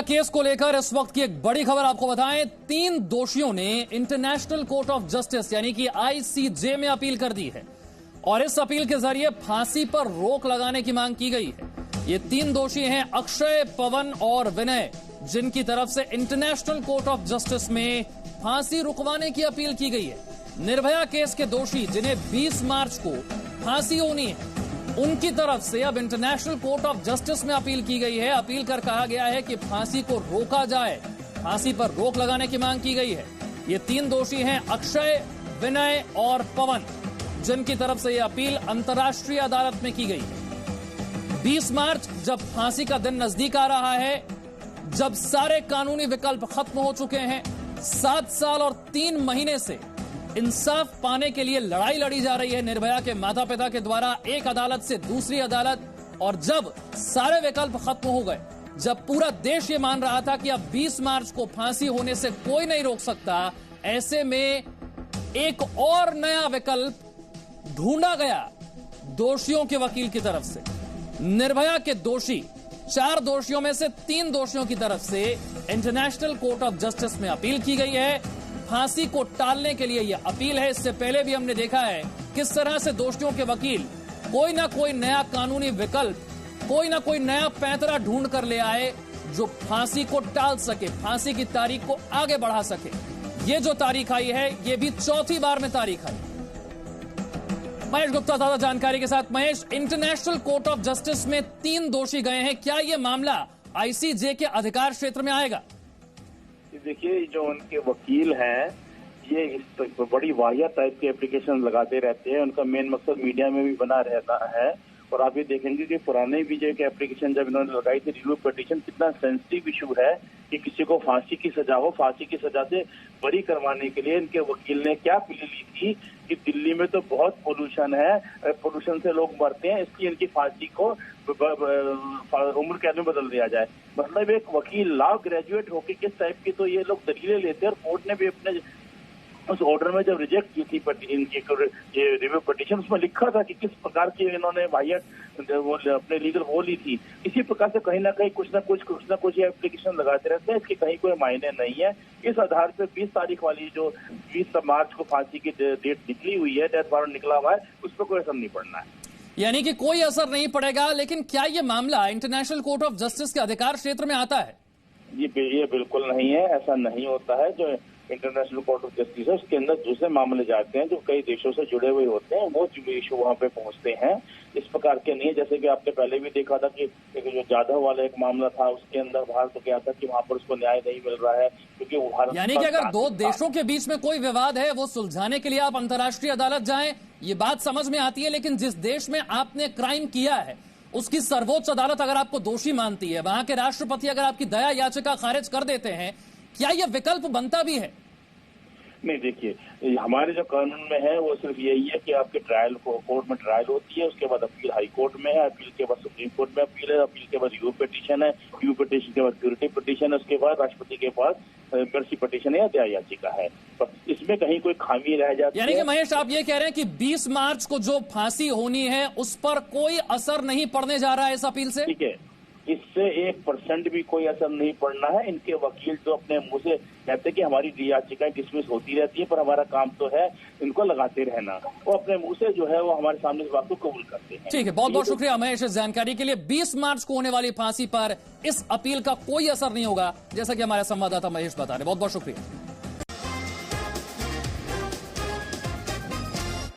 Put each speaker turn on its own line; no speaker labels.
Case को लेकर इस वक्त की एक बड़ी खबर आपको बताएं। 3 दोषियों ने इंटरनेशनल कोर्ट ऑफ जस्टिस यानी कि आईसीजे में अपील कर दी है और इस अपील के जरिए फांसी पर रोक लगाने की मांग की गई है। ये 3 दोषी हैं अक्षय, पवन और विनय, जिनकी तरफ से इंटरनेशनल कोर्ट ऑफ जस्टिस में फांसी रुकवाने की अपील की गई है। निर्भया केस के दोषी जिन्हें 20 मार्च को फांसी होनी है, उनकी तरफ से अब इंटरनेशनल कोर्ट ऑफ जस्टिस में अपील की गई है। अपील कर कहा गया है कि फांसी को रोका जाए, फांसी पर रोक लगाने की मांग की गई है। ये 3 दोषी हैं अक्षय, विनय और पवन, जिनकी तरफ से यह अपील अंतर्राष्ट्रीय अदालत में की गई है। 20 मार्च जब फांसी का दिन नजदीक आ रहा है, जब सारे कानूनी विकल्प खत्म हो चुके हैं, 7 साल और 3 महीने से इंसाफ पाने के लिए लड़ाई लड़ी जा रही है निर्भया के माता पिता के द्वारा, एक अदालत से दूसरी अदालत, और जब सारे विकल्प खत्म हो गए, जब पूरा देश ये मान रहा था कि अब 20 मार्च को फांसी होने से कोई नहीं रोक सकता, ऐसे में एक और नया विकल्प ढूंढा गया दोषियों के वकील की तरफ से। निर्भया के दोषी 4 दोषियों में से 3 दोषियों की तरफ से इंटरनेशनल कोर्ट ऑफ जस्टिस में अपील की गई है। फांसी को टालने के लिए यह अपील है। इससे पहले भी हमने देखा है किस तरह से दोषियों के वकील कोई ना कोई नया कानूनी विकल्प, कोई ना कोई नया पैंतरा ढूंढ कर ले आए जो फांसी को टाल सके, फांसी की तारीख को आगे बढ़ा सके। ये जो तारीख आई है, ये भी 4थी बार में तारीख आई। महेश गुप्ता ताजा जानकारी के साथ। Mahesh, international court of justice में 3 दोषी गए हैं, क्या यह मामला आईसीजे के अधिकार क्षेत्र में आएगा?
देखिए, जो उनके वकील हैं, ये इस बड़ी वाहियात टाइप की एप्लीकेशन लगाते रहते हैं। उनका मेन मकसद मीडिया में भी बना रहता है। और आप ये देखेंगे कि पुराने भी जो एप्लीकेशन जब इन्होंने लगाई थी, रिव्यू पिटीशन, कितना सेंसिटिव इशू है कि किसी को फांसी की सजा हो, फांसी की सजा से बरी करवाने के लिए इनके वकील ने क्या प्ली ली थी कि दिल्ली में तो बहुत पोल्यूशन है, पोल्यूशन से लोग मरते हैं, इसलिए इनकी फांसी को उम्र कैद में बदल दिया जाए। मतलब एक वकील लॉ ग्रेजुएट होकर किस टाइप की तो ये लोग दलीलें लेते हैं। और कोर्ट ने भी अपने उस ऑर्डर में जब रिजेक्ट की थी इनकी ये रिव्यू पिटीशन, उसमें लिखा था कि किस प्रकार की इन्होंने वाहियात अपने लीगल वो ली थी। इसी प्रकार से कहीं ना कहीं कुछ ना कुछ ये एप्लीकेशन लगाते रहते हैं। इसके कहीं कोई मायने नहीं है। इस आधार पे 20 तारीख वाली जो 20 मार्च को फांसी की डेट निकली हुई है, डेथ वारंट निकला हुआ है, उस पर कोई असर नहीं पड़ना है।
यानी कि कोई असर नहीं पड़ेगा। लेकिन क्या ये मामला इंटरनेशनल कोर्ट ऑफ जस्टिस के अधिकार क्षेत्र में आता है?
ये बिल्कुल नहीं है, ऐसा नहीं होता है। जो इंटरनेशनल कोर्ट ऑफ जस्टिस है, उसके अंदर दूसरे मामले जाते हैं जो कई देशों से जुड़े हुए होते हैं, वो इशू वहाँ पे पहुंचते हैं। इस प्रकार के नहीं है। जैसे कि आपने पहले भी देखा था कि जो जाधव वाला एक मामला था, उसके अंदर भारत तो क्या था कि वहाँ पर उसको न्याय नहीं मिल रहा है, क्योंकि वो भारत,
यानी कि अगर 2 देशों के बीच में कोई विवाद है, वो सुलझाने के लिए आप अंतर्राष्ट्रीय अदालत जाएं, ये बात समझ में आती है। लेकिन जिस देश में आपने क्राइम किया है, उसकी सर्वोच्च अदालत अगर आपको दोषी मानती है, वहां के राष्ट्रपति अगर आपकी दया याचिका खारिज कर देते हैं, क्या यह विकल्प बनता भी है?
नहीं, देखिए, हमारे जो कानून में है वो सिर्फ यही है कि आपके ट्रायल कोर्ट में ट्रायल होती है, उसके बाद अपील हाई कोर्ट में है, अपील के बाद सुप्रीम कोर्ट में अपील है, अपील के बाद रिव्यू पिटीशन है, रिव्यू पिटीशन के बाद प्यूरिटी पिटीशन है, उसके बाद राष्ट्रपति के पास मर्सी पिटीशन है या दया याचिका है। बस इसमें कहीं कोई खामी रह जाती है।
यानी कि महेश, आप ये कह रहे हैं कि 20 मार्च को जो फांसी होनी है, उस पर कोई असर नहीं पड़ने जा रहा है इस अपील से?
ठीक है, इससे 1% भी कोई असर नहीं पड़ना है। इनके वकील तो अपने मुंह से कहते हैं कि हमारी याचिकाएं डिसमिस होती रहती है, पर हमारा काम तो है इनको लगाते रहना। वो अपने मुंह से जो है वो हमारे सामने इस बात को कबूल करते हैं।
ठीक है, बहुत बहुत शुक्रिया महेश इस जानकारी के लिए। 20 मार्च को होने वाली फांसी पर इस अपील का कोई असर नहीं होगा, जैसा कि हमारे संवाददाता महेश बता रहे। बहुत बहुत शुक्रिया।